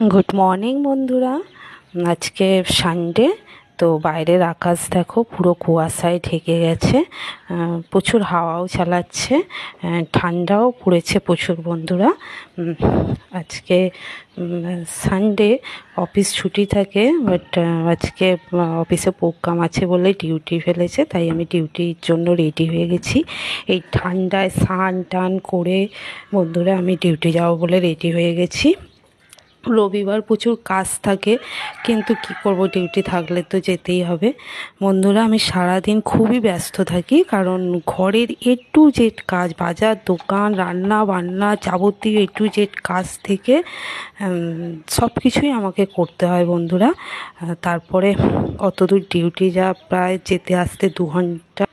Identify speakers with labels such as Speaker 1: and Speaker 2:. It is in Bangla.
Speaker 1: গুড মর্নিং বন্ধুরা। আজকে সানডে, তো বাইরের আকাশ দেখো পুরো কুয়াশায় ঢেকে গেছে। প্রচুর হাওয়াও চালাচ্ছে, ঠান্ডাও পড়েছে প্রচুর বন্ধুরা। আজকে সানডে, অফিস ছুটি থাকে, বাট আজকে অফিসে প্রোগ্রাম আছে বলে ডিউটি ফেলেছে, তাই আমি ডিউটির জন্য রেডি হয়ে গেছি। এই ঠান্ডায় স্নান টান করে বন্ধুরা আমি ডিউটি যাবো বলে রেডি হয়ে গেছি। রবিবার প্রচুর কাজ থাকে, কিন্তু কি করব, ডিউটি থাকলে তো যেতেই হবে। বন্ধুরা আমি সারাদিন খুবই ব্যস্ত থাকি, কারণ ঘরের টু জেড কাজ, বাজার দোকান রান্না বান্না যাবতীয় টু জেড কাজ থেকে সব কিছুই আমাকে করতে হয় বন্ধুরা। তারপরে অত দূর ডিউটি, যা প্রায় যেতে আসতে 2 ঘন্টা